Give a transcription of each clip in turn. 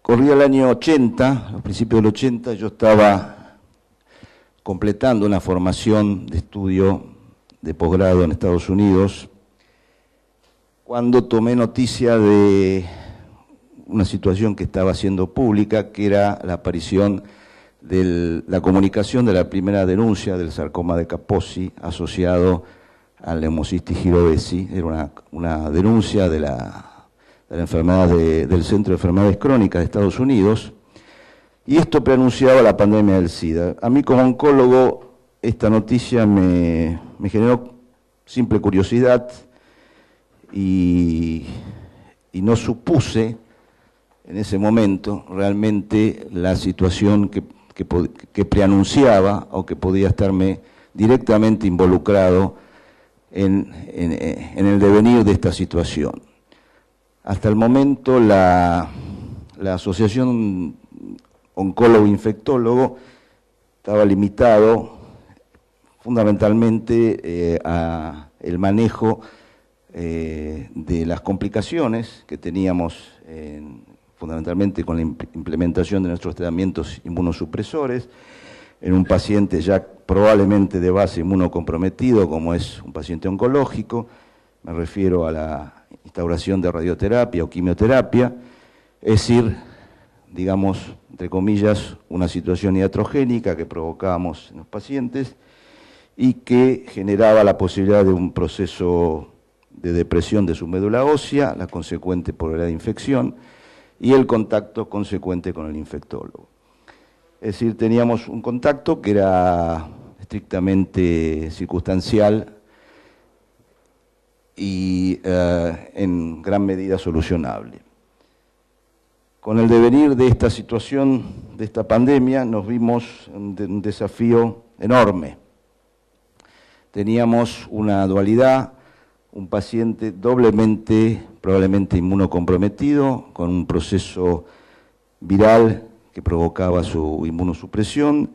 Corría el año 80, a principios del 80, yo estaba completando una formación de estudio de posgrado en Estados Unidos, cuando tomé noticia de una situación que estaba siendo pública, que era la aparición de la comunicación de la primera denuncia del sarcoma de Kaposi asociado al Leumocistis jirovesi. Era una denuncia de la enfermedad del Centro de Enfermedades Crónicas de Estados Unidos, y esto preanunciaba la pandemia del SIDA. A mí como oncólogo esta noticia me generó simple curiosidad y no supuse en ese momento realmente la situación que preanunciaba o que podía estarme directamente involucrado en el devenir de esta situación. Hasta el momento la Asociación Oncólogo-Infectólogo estaba limitado fundamentalmente a el manejo de las complicaciones que teníamos fundamentalmente con la implementación de nuestros tratamientos inmunosupresores en un paciente ya probablemente de base inmunocomprometido, como es un paciente oncológico. Me refiero a la instauración de radioterapia o quimioterapia, es decir, digamos, entre comillas, una situación iatrogénica que provocábamos en los pacientes y que generaba la posibilidad de un proceso de depresión de su médula ósea, la consecuente probabilidad de infección y el contacto consecuente con el infectólogo. Es decir, teníamos un contacto que era estrictamente circunstancial y en gran medida solucionable. Con el devenir de esta situación, de esta pandemia, nos vimos un desafío enorme. Teníamos una dualidad, un paciente doblemente, probablemente inmunocomprometido, con un proceso viral que provocaba su inmunosupresión,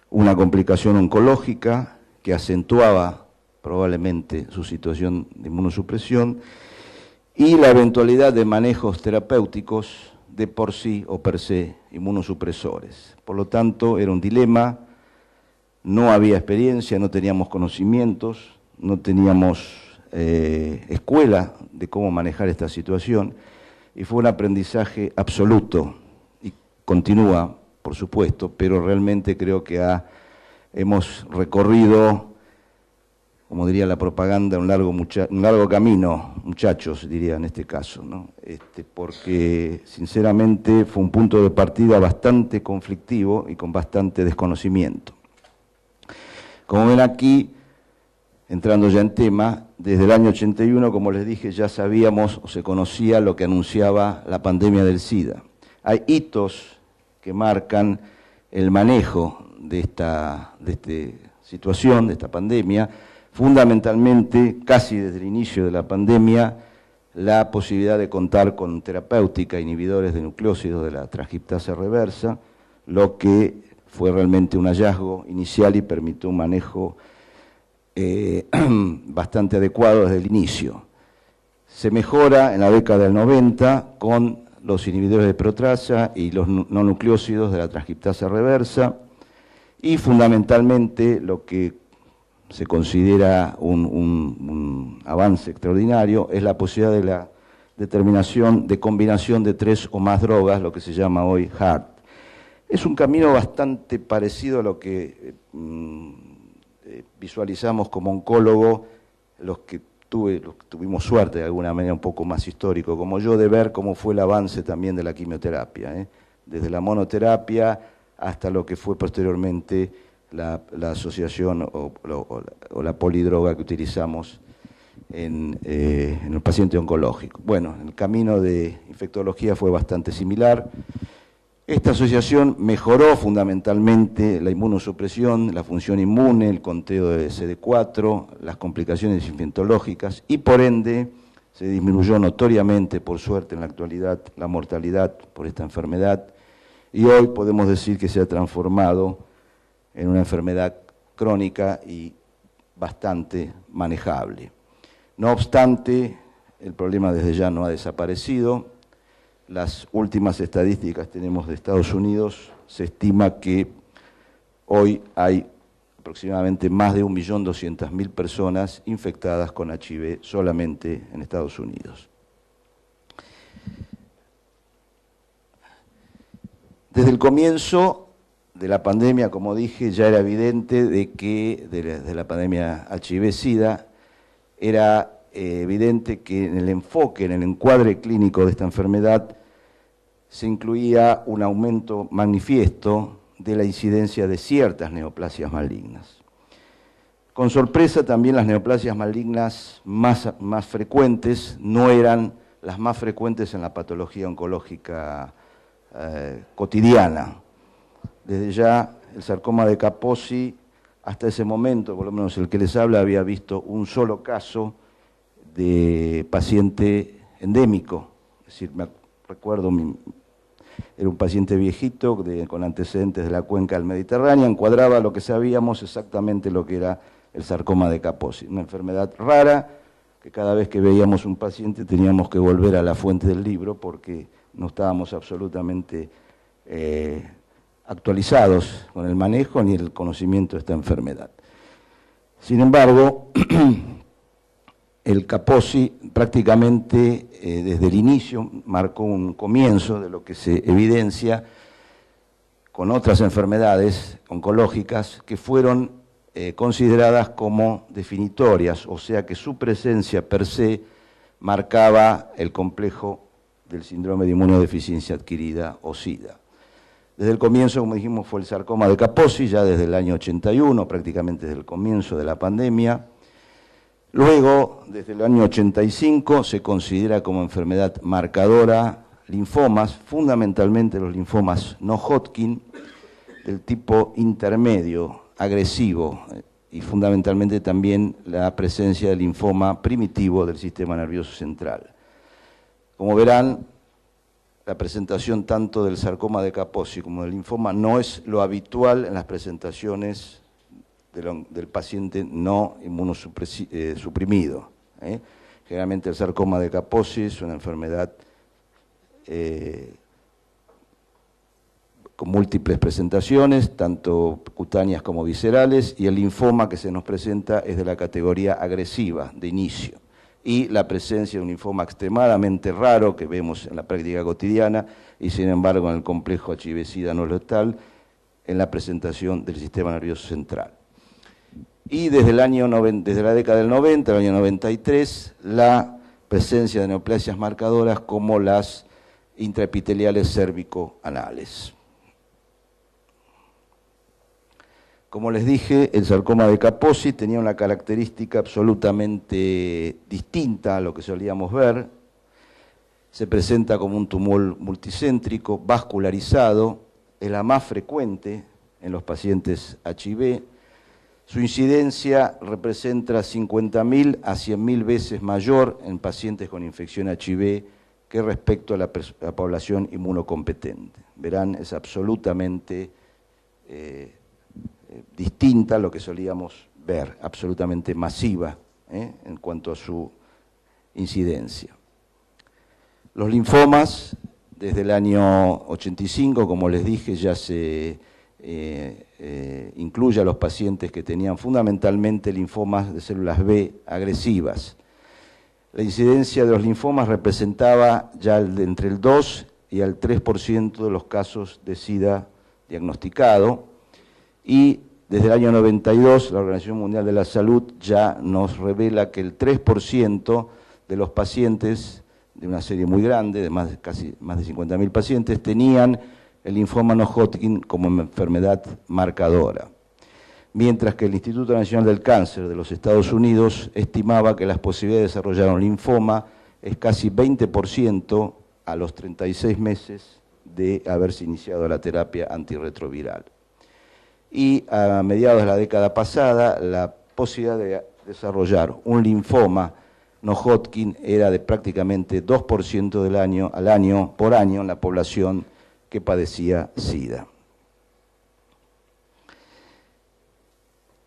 una complicación oncológica que acentuaba probablemente su situación de inmunosupresión, y la eventualidad de manejos terapéuticos de por sí o per se inmunosupresores. Por lo tanto, era un dilema, no había experiencia, no teníamos conocimientos, no teníamos escuela de cómo manejar esta situación, y fue un aprendizaje absoluto, y continúa, por supuesto, pero realmente creo que hemos recorrido, como diría la propaganda, un largo camino, muchachos, diría en este caso, ¿no? Porque sinceramente fue un punto de partida bastante conflictivo y con bastante desconocimiento. Como ven aquí, entrando ya en tema, desde el año 81, como les dije, ya sabíamos o se conocía lo que anunciaba la pandemia del SIDA. Hay hitos que marcan el manejo de esta situación, de esta pandemia. Fundamentalmente, casi desde el inicio de la pandemia, la posibilidad de contar con terapéutica, inhibidores de nucleósidos de la transcriptasa reversa, lo que fue realmente un hallazgo inicial y permitió un manejo bastante adecuado desde el inicio. Se mejora en la década del 90 con los inhibidores de proteasa y los no nucleósidos de la transcriptasa reversa, y fundamentalmente lo que se considera un avance extraordinario es la posibilidad de la determinación de combinación de 3 o más drogas, lo que se llama hoy HART. Es un camino bastante parecido a lo que visualizamos como oncólogo, los que tuvimos suerte de alguna manera un poco más histórico, como yo, de ver cómo fue el avance también de la quimioterapia, desde la monoterapia hasta lo que fue posteriormente la asociación o la polidroga que utilizamos en el paciente oncológico. Bueno, el camino de infectología fue bastante similar. Esta asociación mejoró fundamentalmente la inmunosupresión, la función inmune, el conteo de CD4, las complicaciones infectológicas, y por ende se disminuyó notoriamente, por suerte en la actualidad, la mortalidad por esta enfermedad, y hoy podemos decir que se ha transformado en una enfermedad crónica y bastante manejable. No obstante, el problema desde ya no ha desaparecido. las últimas estadísticas que tenemos de Estados Unidos, se estima que hoy hay aproximadamente más de 1.200.000 personas infectadas con HIV solamente en Estados Unidos. Desde el comienzo de la pandemia, como dije, ya era evidente de que de la pandemia HIV-Sida, era evidente que en el enfoque, en el encuadre clínico de esta enfermedad, se incluía un aumento manifiesto de la incidencia de ciertas neoplasias malignas. Con sorpresa también las neoplasias malignas más frecuentes no eran las más frecuentes en la patología oncológica cotidiana. Desde ya el sarcoma de Kaposi, hasta ese momento, por lo menos el que les habla, había visto un solo caso de paciente endémico. Es decir, recuerdo, era un paciente viejito con antecedentes de la cuenca del Mediterráneo, encuadraba lo que sabíamos exactamente lo que era el sarcoma de Kaposi, una enfermedad rara que cada vez que veíamos un paciente teníamos que volver a la fuente del libro porque no estábamos absolutamente actualizados con el manejo ni el conocimiento de esta enfermedad. Sin embargo, el Kaposi prácticamente desde el inicio marcó un comienzo de lo que se evidencia con otras enfermedades oncológicas que fueron consideradas como definitorias, o sea que su presencia per se marcaba el complejo del síndrome de inmunodeficiencia adquirida o SIDA. Desde el comienzo, como dijimos, fue el sarcoma de Kaposi, ya desde el año 81, prácticamente desde el comienzo de la pandemia. Luego, desde el año 85, se considera como enfermedad marcadora linfomas, fundamentalmente los linfomas no Hodgkin, del tipo intermedio, agresivo, y fundamentalmente también la presencia del linfoma primitivo del sistema nervioso central. Como verán, la presentación tanto del sarcoma de Kaposi como del linfoma no es lo habitual en las presentaciones del paciente no inmunosuprimido. Generalmente el sarcoma de Kaposi es una enfermedad con múltiples presentaciones, tanto cutáneas como viscerales, y el linfoma que se nos presenta es de la categoría agresiva, de inicio. Y la presencia de un linfoma extremadamente raro que vemos en la práctica cotidiana, y sin embargo en el complejo HIV-Sida no letal, en la presentación del sistema nervioso central. Y desde la década del 90, el año 93, la presencia de neoplasias marcadoras como las intraepiteliales cérvico-anales. Como les dije, el sarcoma de Kaposi tenía una característica absolutamente distinta a lo que solíamos ver. Se presenta como un tumor multicéntrico, vascularizado, es la más frecuente en los pacientes HIV. Su incidencia representa 50.000 a 100.000 veces mayor en pacientes con infección HIV que respecto a la población inmunocompetente. Verán, es absolutamente distinta a lo que solíamos ver, absolutamente masiva en cuanto a su incidencia. Los linfomas, desde el año 85, como les dije, ya se incluye a los pacientes que tenían fundamentalmente linfomas de células B agresivas. La incidencia de los linfomas representaba ya entre el 2 y el 3% de los casos de SIDA diagnosticado, y desde el año 92 la Organización Mundial de la Salud ya nos revela que el 3% de los pacientes, de una serie muy grande, de casi más de 50.000 pacientes, tenían el linfoma no Hodgkin como enfermedad marcadora. Mientras que el Instituto Nacional del Cáncer de los Estados Unidos estimaba que las posibilidades de desarrollar un linfoma es casi 20% a los 36 meses de haberse iniciado la terapia antirretroviral. Y a mediados de la década pasada, la posibilidad de desarrollar un linfoma no Hodgkin era de prácticamente 2% por año en la población que padecía SIDA.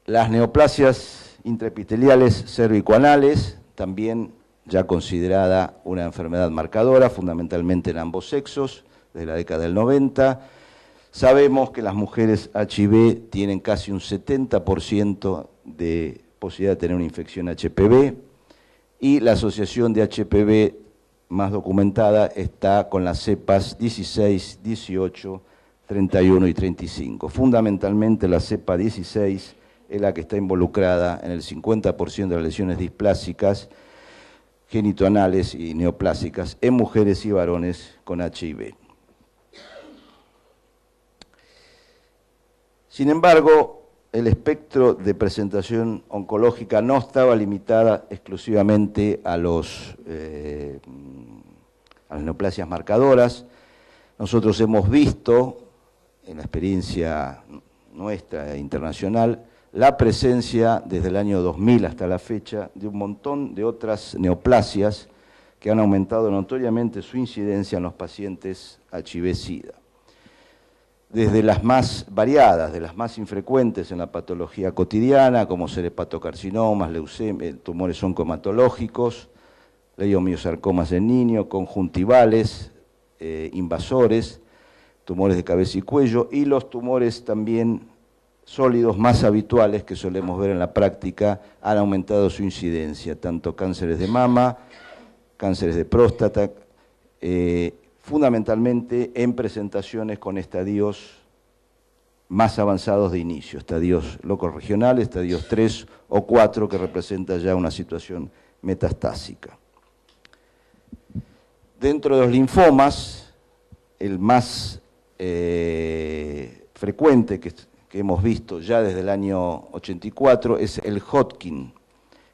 Las neoplasias intraepiteliales cervicoanales también ya considerada una enfermedad marcadora, fundamentalmente en ambos sexos, desde la década del 90. Sabemos que las mujeres HIV tienen casi un 70% de posibilidad de tener una infección HPV, y la asociación de HPV más documentada está con las cepas 16, 18, 31 y 35. Fundamentalmente la cepa 16 es la que está involucrada en el 50% de las lesiones displásicas, genitoanales y neoplásicas en mujeres y varones con HIV. Sin embargo, el espectro de presentación oncológica no estaba limitada exclusivamente a las neoplasias marcadoras. Nosotros hemos visto, en la experiencia nuestra e internacional, la presencia desde el año 2000 hasta la fecha de un montón de otras neoplasias que han aumentado notoriamente su incidencia en los pacientes HIV-Sida. Desde las más variadas, de las más infrecuentes en la patología cotidiana, como ser hepatocarcinomas, leucemia, tumores oncohematológicos, leiomiosarcomas en niños, conjuntivales, invasores, tumores de cabeza y cuello, y los tumores también sólidos más habituales que solemos ver en la práctica han aumentado su incidencia, tanto cánceres de mama, cánceres de próstata, fundamentalmente en presentaciones con estadios más avanzados de inicio, estadios locorregionales, estadios 3 o 4, que representa ya una situación metastásica. Dentro de los linfomas, el más frecuente que hemos visto ya desde el año 84 es el Hodgkin,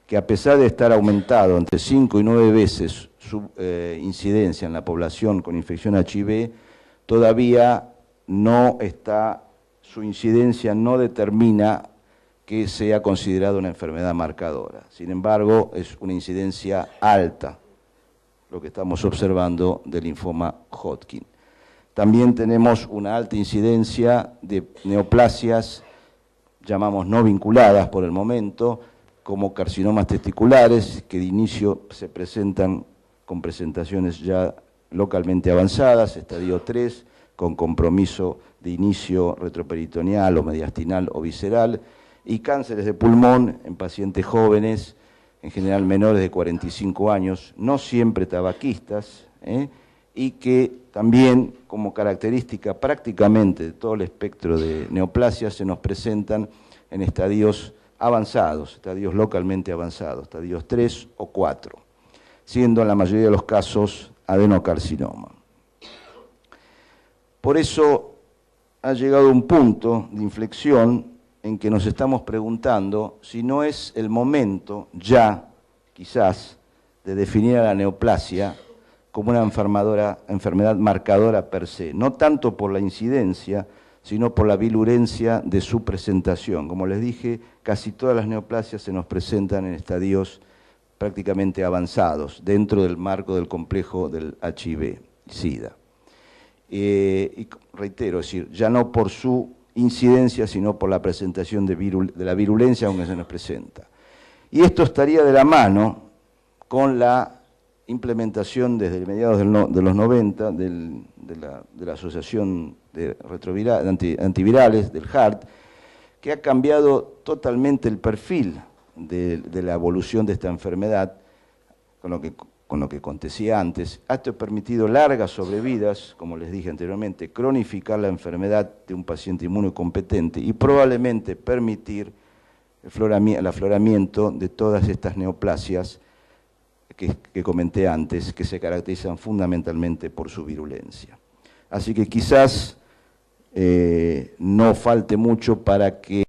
que a pesar de estar aumentado entre 5 y 9 veces su incidencia en la población con infección HIV, todavía no está, su incidencia no determina que sea considerada una enfermedad marcadora. Sin embargo, es una incidencia alta lo que estamos observando del linfoma Hodgkin. También tenemos una alta incidencia de neoplasias, llamamos no vinculadas por el momento, como carcinomas testiculares, que de inicio se presentan con presentaciones ya localmente avanzadas, estadio 3, con compromiso de inicio retroperitoneal o mediastinal o visceral, y cánceres de pulmón en pacientes jóvenes, en general menores de 45 años, no siempre tabaquistas, y que también, como característica prácticamente de todo el espectro de neoplasias, se nos presentan en estadios avanzados, estadios localmente avanzados, estadios 3 o 4, siendo en la mayoría de los casos adenocarcinoma. Por eso ha llegado un punto de inflexión en que nos estamos preguntando si no es el momento ya, quizás, de definir a la neoplasia como una enfermedad marcadora per se, no tanto por la incidencia, sino por la virulencia de su presentación. Como les dije, casi todas las neoplasias se nos presentan en estadios prácticamente avanzados, dentro del marco del complejo del HIV-Sida. Y reitero, es decir, ya no por su incidencia, sino por la presentación de la virulencia con que se nos presenta. Y esto estaría de la mano con la implementación desde mediados de los 90 de la Asociación de Antivirales, del HART, que ha cambiado totalmente el perfil de la evolución de esta enfermedad, con lo que acontecía antes. Esto ha permitido largas sobrevidas, como les dije anteriormente, cronificar la enfermedad de un paciente inmunocompetente y probablemente permitir el afloramiento de todas estas neoplasias que comenté antes, que se caracterizan fundamentalmente por su virulencia. Así que quizás no falte mucho para que